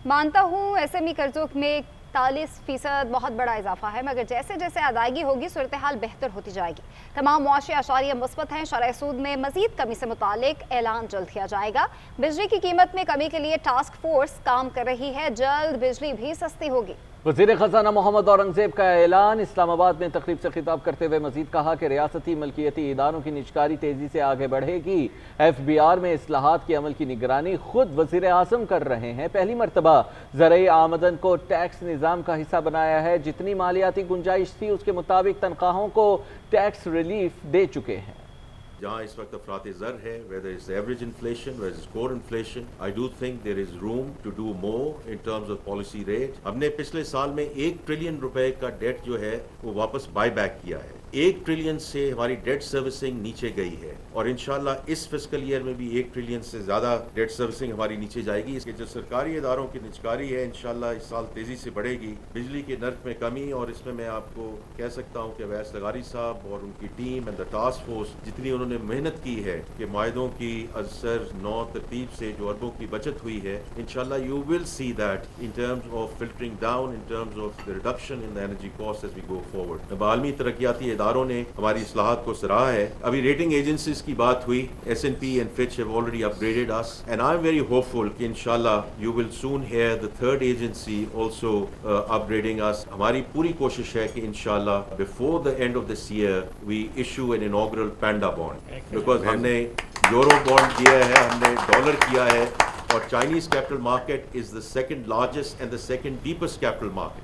مانتا ہوں S M E قرضوں میں 41% بہت بڑا اضافہ ہے، مگر جیسے جیسے ادائیگی ہوگی صورتحال بہتر ہوتی جائے گی۔ تمام معاشی اشاریہ مثبت ہیں۔ شرح سود میں مزید کمی سے متعلق اعلان جلد کیا جائے گا۔ بجلی کی قیمت میں کمی کے لیے ٹاسک فورس کام کر رہی ہے، جلد بجلی بھی سستی ہوگی۔ وزیر خزانہ محمد اورنگزیب کا اعلان۔ اسلام آباد میں تقریب سے خطاب کرتے ہوئے مزید کہا کہ ریاستی ملکیتی اداروں کی نجکاری تیزی سے آگے بڑھے گی۔ ایف بی آر میں اصلاحات کے عمل کی نگرانی خود وزیر اعظم کر رہے ہیں۔ پہلی مرتبہ زرعی آمدن کو ٹیکس نظام کا حصہ بنایا ہے۔ جتنی مالیاتی گنجائش تھی اس کے مطابق تنخواہوں کو ٹیکس ریلیف دے چکے ہیں۔ جہاں اس وقت افراط زر ہے whether it's average inflation, whether it's core inflation, I do think there is room to do more in terms of policy rate. ہم نے پچھلے سال میں 1 ٹریلین روپے کا ڈیٹ جو ہے وہ واپس بائی بیک کیا ہے۔ 1 ٹریلین سے ہماری ڈیٹ سروسنگ نیچے گئی ہے اور انشاءاللہ اس فسکل ایئر میں بھی 1 ٹریلین سے زیادہ ڈیٹ سروسنگ ہماری نیچے جائے گی۔ اس کے جو سرکاری اداروں کی نجکاری ہے انشاءاللہ اس سال تیزی سے بڑھے گی۔ بجلی کے نرخ میں کمی، اور اس میں آپ کو کہہ سکتا ہوں کہ اویس لغاری صاحب اور ان کی team and the task force جتنی انہوں نے محنت کی ہے کہ معاہدوں کی اثر نو ترتیب سے جو اربوں کی بچت ہوئی ہے، انشاءاللہ you will see that in terms of filtering down, in terms of the reduction in the energy cost as we go forward. عالمی ترقیاتی اداروں نے ہماری اصلاحات کو سراہا ہے۔ ابھی ریٹنگ ایجنسیز کی بات ہوئی، S and P and Fitch have already upgraded us and I am very hopeful کہ انشاءاللہ you will soon hear the third agency also upgrading us. ہماری پوری کوشش ہے کہ انشاءاللہ before the end of this year we issue an inaugural panda bond, because ہم نے یورو بانڈ کیا ہے، ہم نے ڈالر کیا ہے، اور Chinese capital market is the second largest and the second deepest capital market.